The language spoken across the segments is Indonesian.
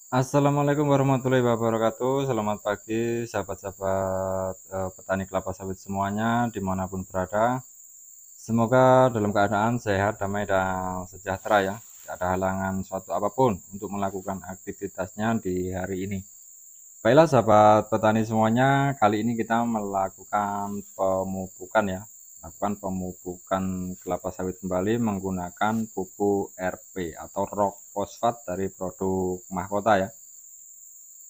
Assalamualaikum warahmatullahi wabarakatuh. Selamat pagi sahabat-sahabat petani kelapa sawit semuanya dimanapun berada. Semoga dalam keadaan sehat, damai, dan sejahtera ya. Tidak ada halangan suatu apapun untuk melakukan aktivitasnya di hari ini. Baiklah sahabat petani semuanya, kali ini kita melakukan pemupukan ya. Melakukan pemupukan kelapa sawit kembali menggunakan pupuk RP atau rock fosfat dari produk Mahkota ya.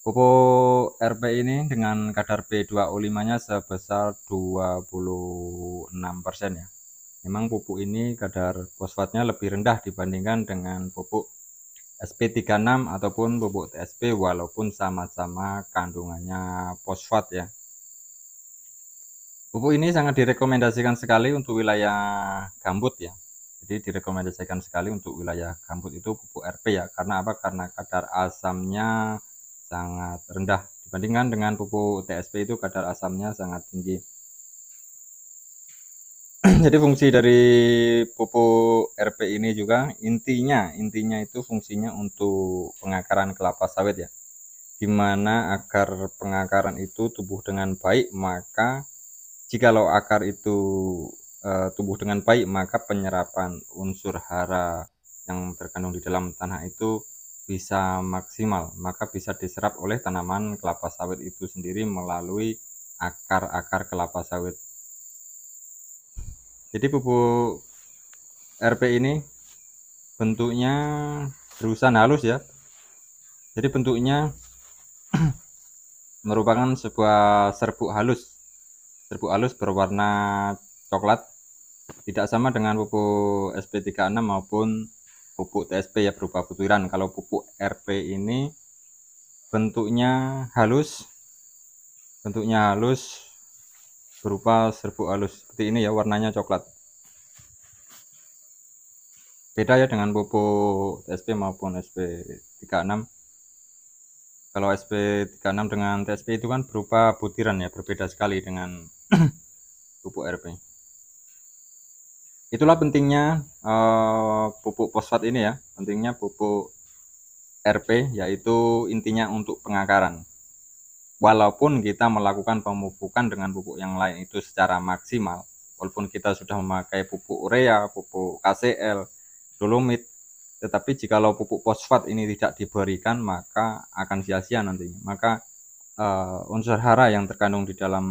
Pupuk RP ini dengan kadar B2O5-nya sebesar 26% ya. Memang pupuk ini kadar fosfatnya lebih rendah dibandingkan dengan pupuk SP36 ataupun pupuk TSP walaupun sama-sama kandungannya fosfat ya. Pupuk ini sangat direkomendasikan sekali untuk wilayah gambut ya. Jadi direkomendasikan sekali untuk wilayah gambut itu pupuk RP ya. Karena apa? Karena kadar asamnya sangat rendah dibandingkan dengan pupuk TSP itu kadar asamnya sangat tinggi. Jadi fungsi dari pupuk RP ini juga intinya itu fungsinya untuk pengakaran kelapa sawit ya. Dimana agar pengakaran itu tumbuh dengan baik, maka jikalau akar itu tumbuh dengan baik, maka penyerapan unsur hara yang terkandung di dalam tanah itu bisa maksimal, maka bisa diserap oleh tanaman kelapa sawit itu sendiri melalui akar-akar kelapa sawit. Jadi pupuk RP ini bentuknya berusan halus ya. Jadi bentuknya merupakan sebuah serbuk halus berwarna coklat, tidak sama dengan pupuk SP36 maupun pupuk TSP ya, berupa butiran. Kalau pupuk RP ini bentuknya halus berupa serbuk halus seperti ini ya, warnanya coklat. Beda ya dengan pupuk TSP maupun SP36. Kalau SP36 dengan TSP itu kan berupa butiran ya, berbeda sekali dengan pupuk RP. Itulah pentingnya pupuk fosfat ini ya, pentingnya pupuk RP, yaitu intinya untuk pengakaran. Walaupun kita melakukan pemupukan dengan pupuk yang lain itu secara maksimal, walaupun kita sudah memakai pupuk urea, pupuk KCL, dolomit, tetapi jikalau pupuk fosfat ini tidak diberikan maka akan sia-sia nantinya. Maka unsur hara yang terkandung di dalam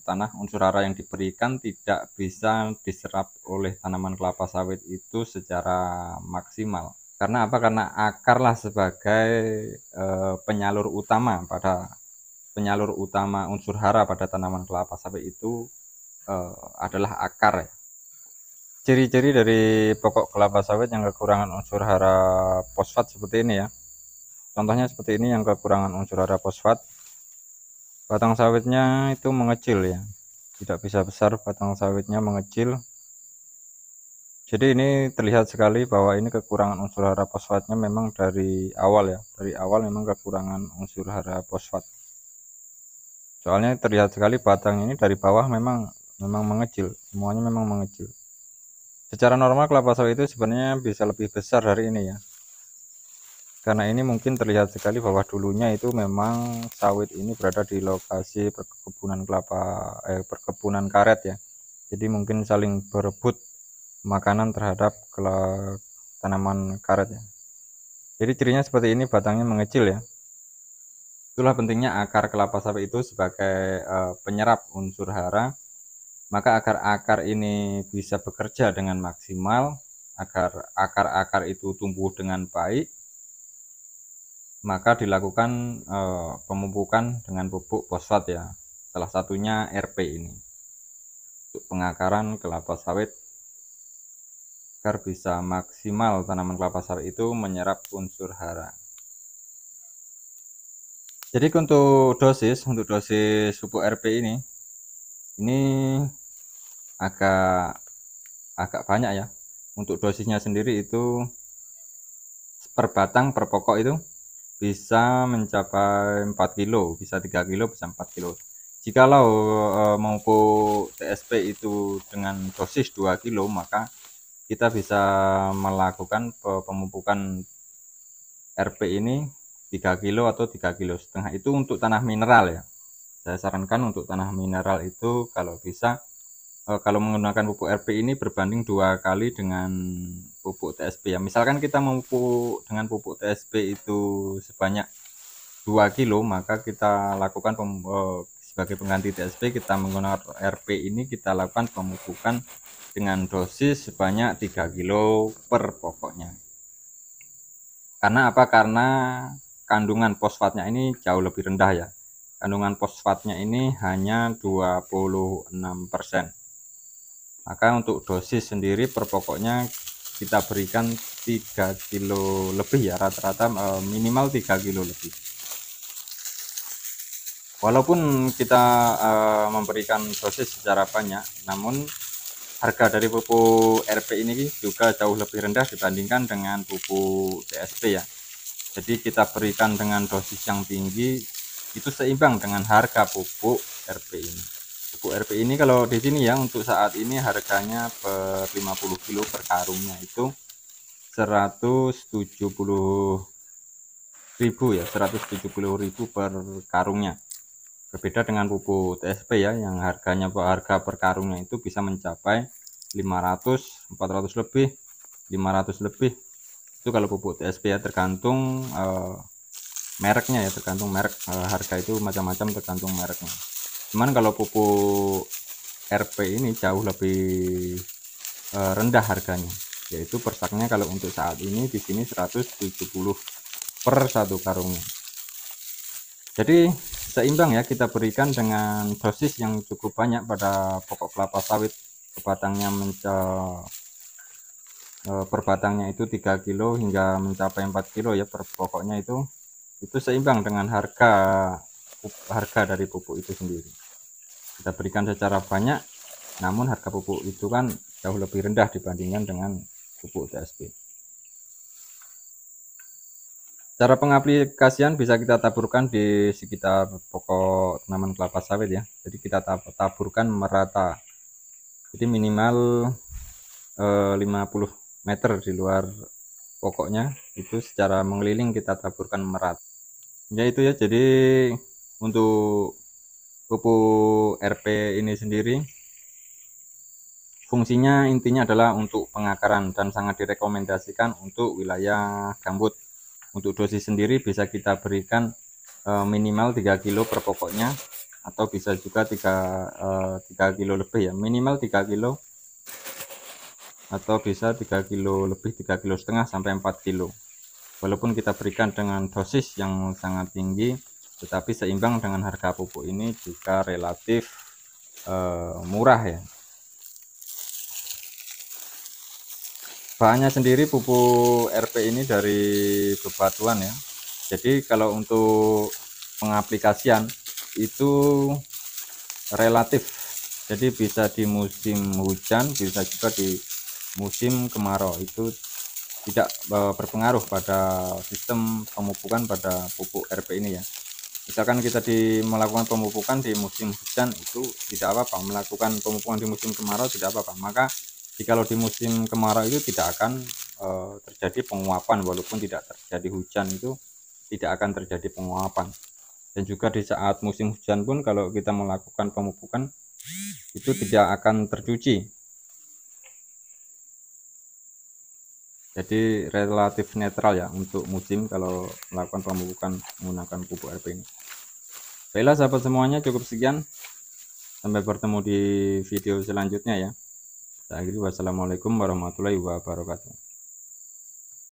tanah, unsur hara yang diberikan tidak bisa diserap oleh tanaman kelapa sawit itu secara maksimal. Karena apa? Karena akarlah sebagai penyalur utama unsur hara pada tanaman kelapa sawit itu adalah akar ya. Ciri-ciri dari pokok kelapa sawit yang kekurangan unsur hara fosfat seperti ini ya. Contohnya seperti ini yang kekurangan unsur hara fosfat. Batang sawitnya itu mengecil ya. Tidak bisa besar, batang sawitnya mengecil. Jadi ini terlihat sekali bahwa ini kekurangan unsur hara fosfatnya memang dari awal ya. Dari awal memang kekurangan unsur hara fosfat. Soalnya terlihat sekali batang ini dari bawah memang mengecil, semuanya memang mengecil. Secara normal kelapa sawit itu sebenarnya bisa lebih besar dari ini ya. Karena ini mungkin terlihat sekali bahwa dulunya itu memang sawit ini berada di lokasi perkebunan karet ya. Jadi mungkin saling berebut makanan terhadap tanaman karet ya. Jadi cirinya seperti ini, batangnya mengecil ya. Itulah pentingnya akar kelapa sawit itu sebagai penyerap unsur hara. Maka akar-akar ini bisa bekerja dengan maksimal agar akar-akar itu tumbuh dengan baik. Maka dilakukan pemupukan dengan pupuk fosfat ya. Salah satunya RP ini. Untuk pengakaran kelapa sawit agar bisa maksimal tanaman kelapa sawit itu menyerap unsur hara. Jadi untuk dosis pupuk RP ini agak banyak ya. Untuk dosisnya sendiri itu per batang per pokok itu bisa mencapai 4 kilo, bisa 3 kilo, bisa 4 kilo. Jikalau pupuk TSP itu dengan dosis 2 kilo, maka kita bisa melakukan pemupukan RP ini 3 kilo atau 3,5 kilo. Itu untuk tanah mineral ya. Saya sarankan untuk tanah mineral itu kalau bisa kalau menggunakan pupuk RP ini berbanding 2 kali dengan pupuk TSP ya. Misalkan kita memupuk dengan pupuk TSP itu sebanyak 2 kilo, maka kita lakukan sebagai pengganti TSP kita menggunakan RP ini, kita lakukan pemupukan dengan dosis sebanyak 3 kilo per pokoknya. Karena apa? Karena kandungan fosfatnya ini jauh lebih rendah ya. Kandungan fosfatnya ini hanya 26%. Maka untuk dosis sendiri per pokoknya kita berikan 3 kilo lebih ya, rata-rata minimal 3 kilo lebih. Walaupun kita memberikan dosis secara banyak, namun harga dari pupuk RP ini juga jauh lebih rendah dibandingkan dengan pupuk TSP ya. Jadi kita berikan dengan dosis yang tinggi itu seimbang dengan harga pupuk RP ini. Pupuk RP ini kalau di sini ya untuk saat ini harganya per 50 kilo per karungnya itu 170.000 ya, 170.000 per karungnya. Berbeda dengan pupuk TSP ya, yang harga per karungnya itu bisa mencapai 500, 400 lebih, 500 lebih. Itu kalau pupuk TSP ya, tergantung mereknya ya, tergantung merek. Harga itu macam-macam tergantung mereknya. Cuman kalau pupuk RP ini jauh lebih rendah harganya, yaitu per saknya kalau untuk saat ini di sini 170 per satu karungnya. Jadi seimbang ya, kita berikan dengan dosis yang cukup banyak pada pokok kelapa sawit. Per batangnya itu 3 kilo hingga mencapai 4 kilo ya per pokoknya, itu seimbang dengan harga dari pupuk itu sendiri. Kita berikan secara banyak, namun harga pupuk itu kan jauh lebih rendah dibandingkan dengan pupuk TSP. Cara pengaplikasian bisa kita taburkan di sekitar pokok tanaman kelapa sawit ya. Jadi kita taburkan merata. Jadi minimal 50 meter di luar pokoknya, itu secara mengeliling kita taburkan merata. Ya itu ya, jadi untuk pupuk RP ini sendiri fungsinya intinya adalah untuk pengakaran dan sangat direkomendasikan untuk wilayah gambut. Untuk dosis sendiri bisa kita berikan minimal 3 kilo per pokoknya, atau bisa juga 3 kilo lebih ya, minimal 3 kilo atau bisa 3 kilo lebih, 3,5 kilo sampai 4 kilo. Walaupun kita berikan dengan dosis yang sangat tinggi, tetapi seimbang dengan harga pupuk ini juga relatif murah ya. Bahannya sendiri pupuk RP ini dari bebatuan ya. Jadi kalau untuk pengaplikasian itu relatif. Jadi bisa di musim hujan, bisa juga di musim kemarau. Itu tidak berpengaruh pada sistem pemupukan pada pupuk RP ini ya. Misalkan kita melakukan pemupukan di musim hujan itu tidak apa-apa, melakukan pemupukan di musim kemarau tidak apa-apa. Maka jikalau di musim kemarau itu tidak akan terjadi penguapan, walaupun tidak terjadi hujan itu tidak akan terjadi penguapan. Dan juga di saat musim hujan pun kalau kita melakukan pemupukan itu tidak akan tercuci. Jadi relatif netral ya untuk musim kalau melakukan pemupukan menggunakan pupuk RP ini. Baiklah sahabat semuanya, cukup sekian. Sampai bertemu di video selanjutnya ya. Saya akhiri, wassalamualaikum warahmatullahi wabarakatuh.